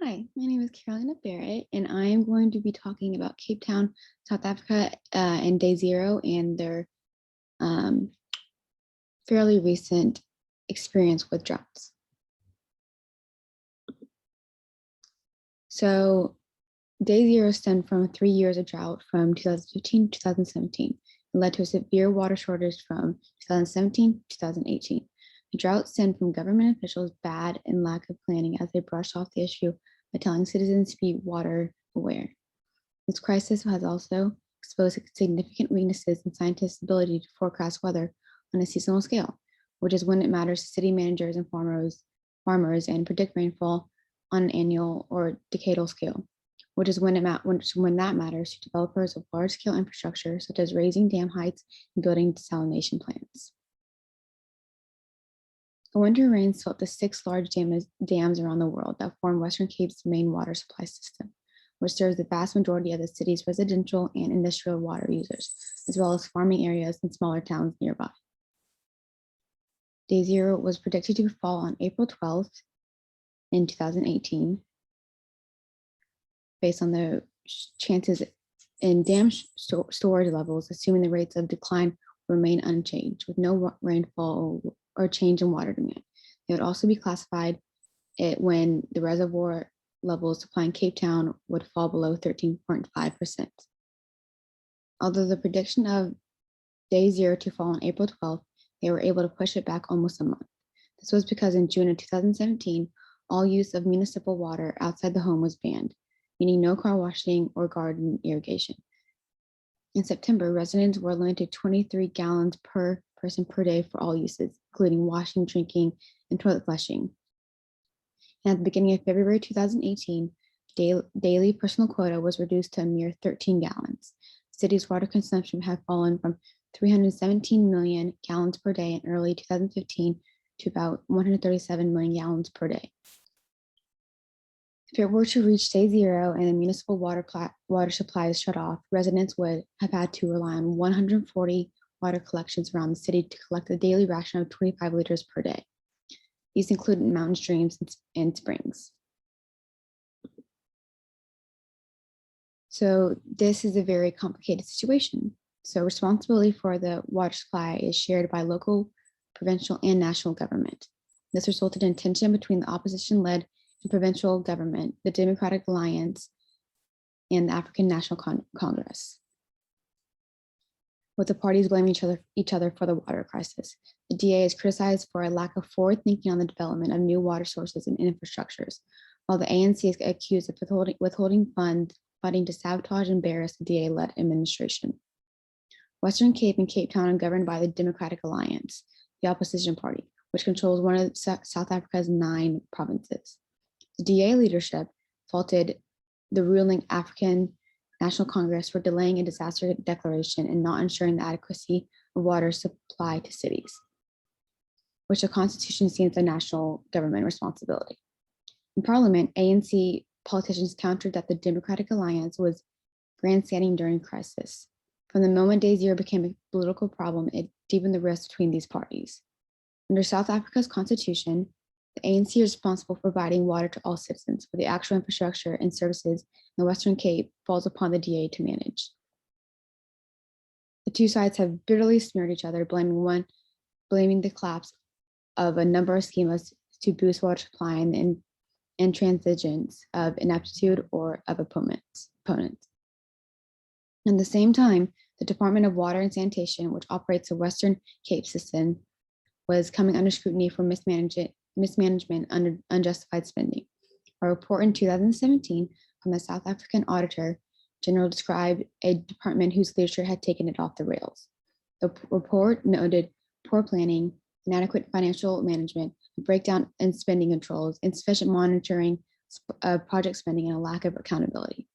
Hi, my name is Carolina Barrett, and I am going to be talking about Cape Town, South Africa, and Day Zero and their um, fairly recent experience with droughts. So, Day Zero stemmed from 3 years of drought from 2015 to 2017. It led to a severe water shortage from 2017 to 2018. The drought stemmed from government officials' bad and lack of planning as they brushed off the issue by telling citizens to be water aware. This crisis has also exposed significant weaknesses in scientists' ability to forecast weather on a seasonal scale, which is when it matters to city managers and farmers and predict rainfall on an annual or decadal scale, which is when that matters to developers of large-scale infrastructure, such as raising dam heights and building desalination plants. The winter rains swept the six large dams around the world that form Western Cape's main water supply system, which serves the vast majority of the city's residential and industrial water users, as well as farming areas and smaller towns nearby. Day zero was predicted to fall on April 12th in 2018, based on the chances in dam storage levels, assuming the rates of decline remain unchanged, with no rainfall or change in water demand. It would also be classified when the reservoir levels supplying Cape Town would fall below 13.5%. Although the prediction of Day Zero to fall on April 12th, they were able to push it back almost a month. This was because in June of 2017, all use of municipal water outside the home was banned, meaning no car washing or garden irrigation. In September, residents were limited 23 gallons per person per day for all uses, including washing, drinking, and toilet flushing. And at the beginning of February 2018, daily personal quota was reduced to a mere 13 gallons. The city's water consumption had fallen from 317 million gallons per day in early 2015 to about 137 million gallons per day. If it were to reach Day Zero and the municipal water supply is shut off, residents would have had to rely on 140 water collections around the city to collect a daily ration of 25 liters per day. These include mountain streams and springs. So this is a very complicated situation. So responsibility for the water supply is shared by local, provincial, and national government. This resulted in tension between the opposition-led provincial government, the Democratic Alliance, and the African National Congress, with the parties blaming each other for the water crisis. The DA is criticized for a lack of forward thinking on the development of new water sources and infrastructures, while the ANC is accused of withholding funding to sabotage and embarrass the DA-led administration. Western Cape and Cape Town are governed by the Democratic Alliance, the opposition party, which controls one of South Africa's 9 provinces. The DA leadership faulted the ruling African National Congress for delaying a disaster declaration and not ensuring the adequacy of water supply to cities, which the Constitution seems a national government responsibility. In Parliament, ANC politicians countered that the Democratic Alliance was grandstanding during crisis. From the moment Day Zero became a political problem, it deepened the rift between these parties. Under South Africa's constitution, the ANC is responsible for providing water to all citizens, but the actual infrastructure and services in the Western Cape falls upon the DA to manage. The two sides have bitterly smeared each other, blaming the collapse of a number of schemas to boost water supply and intransigence of ineptitude or of opponents. At the same time, the Department of Water and Sanitation, which operates the Western Cape system, was coming under scrutiny for mismanagement under unjustified spending. A report in 2017 from the South African Auditor General described a department whose leadership had taken it off the rails. The report noted poor planning, inadequate financial management, breakdown in spending controls, insufficient monitoring of project spending, and a lack of accountability.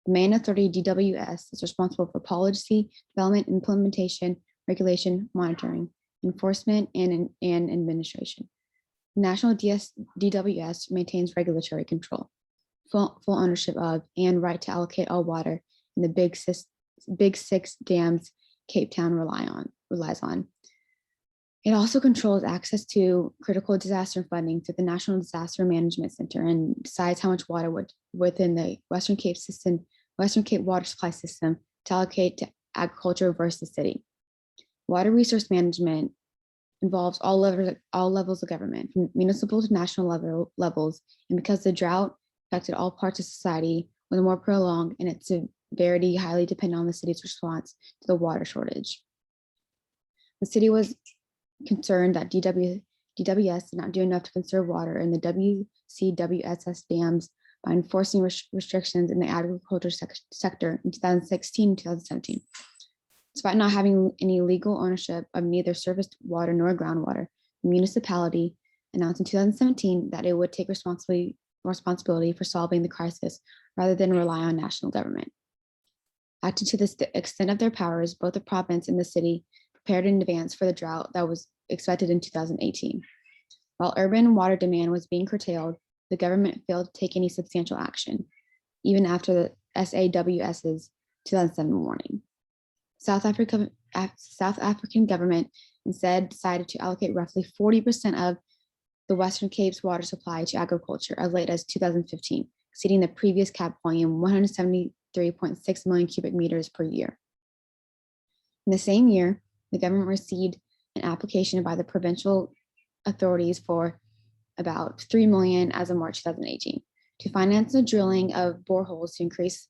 The main authority, DWS, is responsible for policy development, implementation, regulation, monitoring, enforcement, and administration. National DWS maintains regulatory control, full ownership of, and right to allocate all water in the big six dams Cape Town relies on. It also controls access to critical disaster funding through the National Disaster Management Center and decides how much water within the Western Cape system, Western Cape water supply system to allocate to agriculture versus the city. Water resource management involves all levels of government, from municipal to national levels, and because the drought affected all parts of society, was more prolonged and its severity highly dependent on the city's response to the water shortage. The city was concerned that DWS did not do enough to conserve water in the WCWSS dams by enforcing restrictions in the agriculture sector in 2016 and 2017. Despite not having any legal ownership of neither surface water nor groundwater, the municipality announced in 2017 that it would take responsibility for solving the crisis rather than rely on national government. Acting to the extent of their powers, both the province and the city prepared in advance for the drought that was expected in 2018. While urban water demand was being curtailed, the government failed to take any substantial action, even after the SAWS's 2007 warning. South African government instead decided to allocate roughly 40% of the Western Cape's water supply to agriculture as late as 2015, exceeding the previous cap volume 173.6 million cubic meters per year. In the same year, the government received an application by the provincial authorities for about 3 million as of March 2018 to finance the drilling of boreholes to increase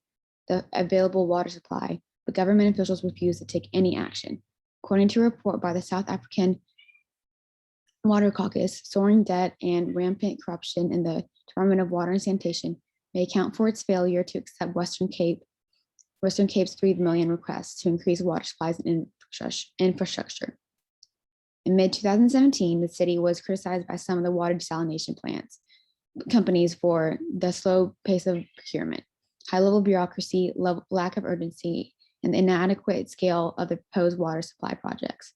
the available water supply, but government officials refused to take any action. According to a report by the South African Water Caucus, soaring debt and rampant corruption in the Department of Water and Sanitation may account for its failure to accept Western Cape's 3 million requests to increase water supplies and infrastructure. In mid-2017, the city was criticized by some of the water desalination plants companies for the slow pace of procurement, high-level bureaucracy, lack of urgency, and the inadequate scale of the proposed water supply projects.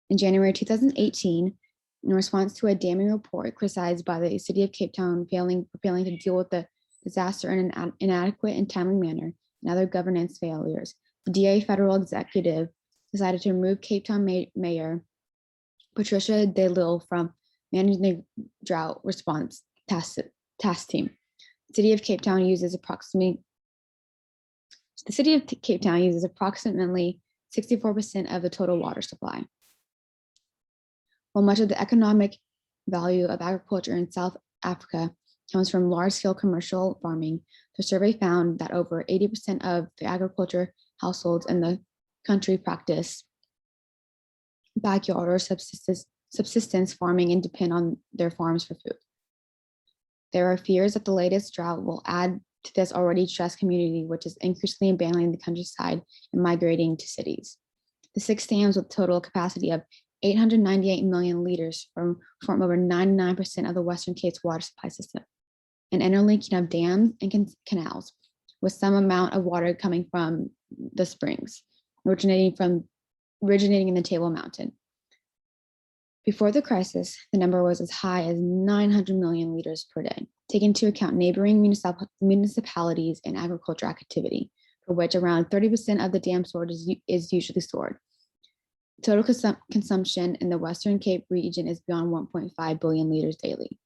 In January 2018, in response to a damning report criticized by the city of Cape Town failing to deal with the disaster in an inadequate and timely manner and other governance failures, the DA federal executive decided to remove Cape Town Mayor Patricia De Lille from managing the drought response task team. The city of Cape Town uses approximately 64% of the total water supply. While much of the economic value of agriculture in South Africa comes from large-scale commercial farming, the survey found that over 80% of the agriculture households in the country practice backyard or subsistence farming and depend on their farms for food. There are fears that the latest drought will add to this already stressed community, which is increasingly abandoning the countryside and migrating to cities. The 6 dams with total capacity of 898 million liters form over 99% of the Western Cape's water supply system, an interlinking of dams and canals, with some amount of water coming from the springs, originating in the Table Mountain. Before the crisis, the number was as high as 900 million liters per day, taking into account neighboring municipalities and agriculture activity, for which around 30% of the dam storage is usually stored. Total consumption in the Western Cape region is beyond 1.5 billion liters daily.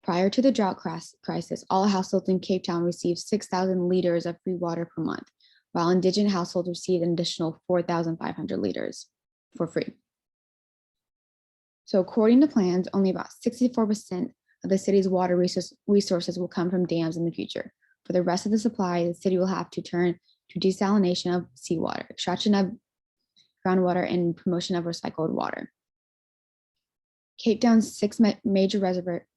Prior to the drought crisis, all households in Cape Town received 6,000 liters of free water per month, while indigent households received an additional 4,500 liters for free. So according to plans, only about 64% of the city's water resources will come from dams in the future. For the rest of the supply, the city will have to turn to desalination of seawater, extraction of groundwater, and promotion of recycled water. Cape Town's 6 major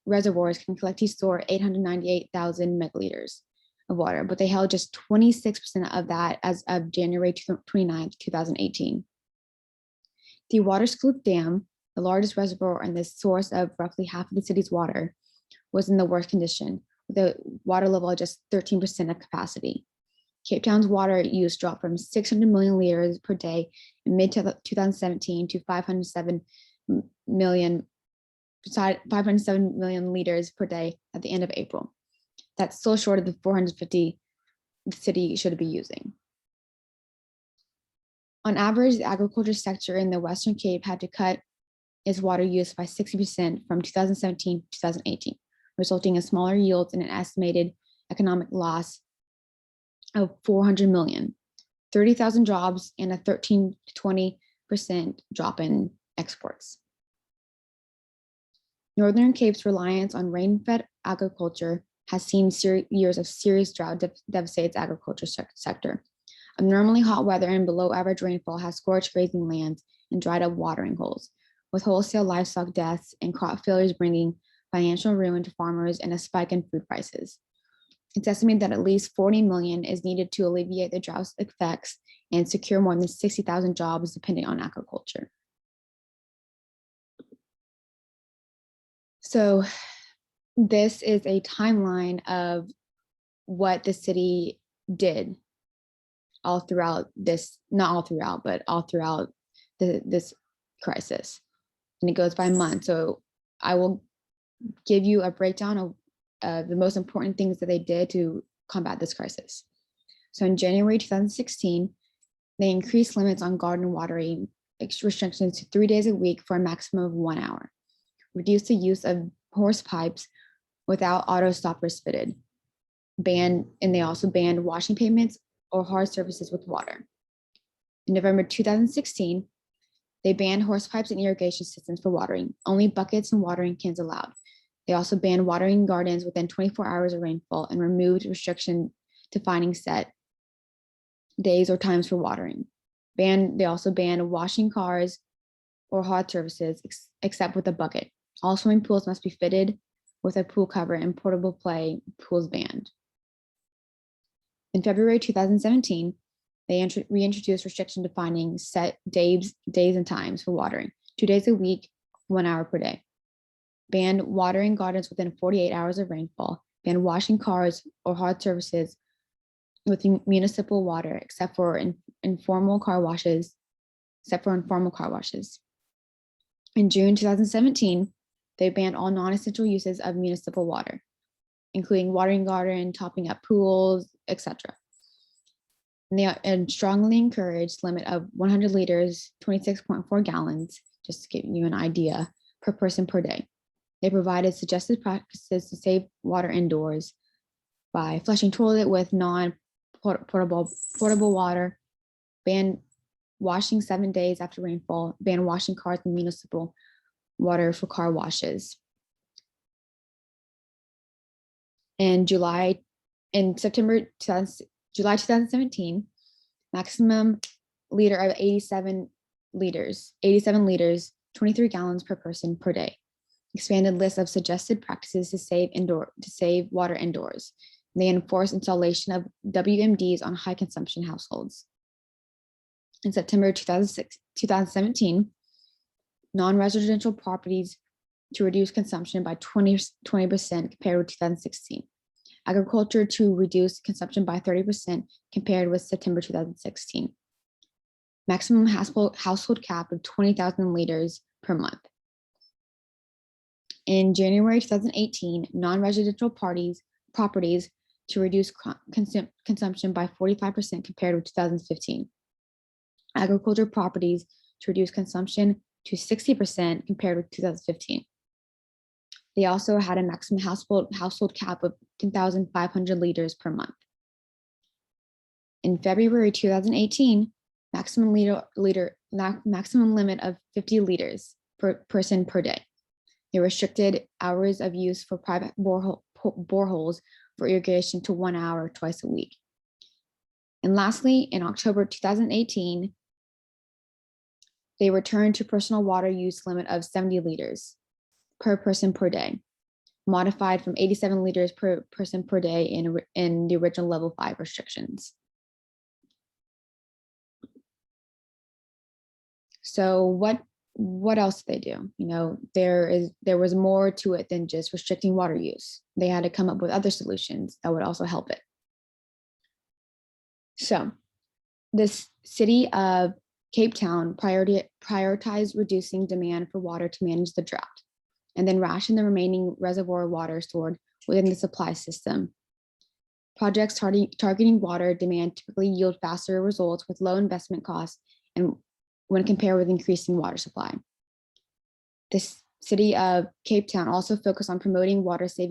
reservoirs can collectively store 898,000 megaliters of water, but they held just 26% of that as of January 29, 2018. The Waterskloof Dam, the largest reservoir and the source of roughly half of the city's water, was in the worst condition, with a water level of just 13% of capacity. Cape Town's water use dropped from 600 million liters per day in mid-2017 to 507 million liters per day at the end of April. That's still short of the 450 the city should be using. On average, the agriculture sector in the Western Cape had to cut its water use by 60% from 2017 to 2018, resulting in smaller yields and an estimated economic loss of 400 million, 30,000 jobs, and a 13 to 20% drop in exports. Northern Cape's reliance on rain-fed agriculture has seen years of serious drought devastates agriculture sector. Abnormally hot weather and below average rainfall has scorched grazing lands and dried up watering holes, with wholesale livestock deaths and crop failures bringing financial ruin to farmers and a spike in food prices. It's estimated that at least 40 million is needed to alleviate the drought's effects and secure more than 60,000 jobs depending on agriculture. So this is a timeline of what the city did all throughout this, not all throughout, but all throughout this crisis. And it goes by month. So I will give you a breakdown of the most important things that they did to combat this crisis. So in January 2016, they increased limits on garden watering restrictions to 3 days a week for a maximum of 1 hour, reduced the use of hose pipes without auto stoppers fitted, and they also banned washing pavements or hard surfaces with water. In November 2016, they banned hose pipes and irrigation systems for watering, only buckets and watering cans allowed. They also banned watering gardens within 24 hours of rainfall and removed restriction defining set days or times for watering. They also banned washing cars or hard surfaces except with a bucket. All swimming pools must be fitted with a pool cover and portable play pools banned. In February 2017, they reintroduced restriction defining set days and times for watering, 2 days a week, 1 hour per day. Banned watering gardens within 48 hours of rainfall, banned washing cars or hard surfaces with municipal water, except for informal car washes. In June 2017, they banned all non-essential uses of municipal water, including watering garden, topping up pools, etc. And strongly encouraged limit of 100 liters, 26.4 gallons, just to give you an idea, per person per day. They provided suggested practices to save water indoors by flushing toilet with non-portable water, ban washing 7 days after rainfall, ban washing cars and municipal water for car washes. In July 2017, maximum liter of 87 liters, 23 gallons per person per day. Expanded list of suggested practices to save water indoors. They enforce installation of WMDs on high consumption households. In September 2017, non-residential properties to reduce consumption by 20% compared with 2016. Agriculture to reduce consumption by 30% compared with September 2016. Maximum household cap of 20,000 liters per month. In January 2018, non-residential properties to reduce consumption by 45% compared with 2015. Agriculture properties to reduce consumption to 60% compared with 2015. They also had a maximum household cap of 10,500 liters per month. In February 2018, maximum limit of 50 liters per person per day. They restricted hours of use for private boreholes for irrigation to 1 hour twice a week. And lastly, in October 2018, they returned to personal water use limit of 70 liters per person per day, modified from 87 liters per person per day in the original level 5 restrictions. So what else did they do? You know, there was more to it than just restricting water use. They had to come up with other solutions that would also help it. So this city of Cape Town prioritized reducing demand for water to manage the drought, and then ration the remaining reservoir water stored within the supply system. Projects targeting water demand typically yield faster results with low investment costs and when compared with increasing water supply. The city of Cape Town also focused on promoting water saving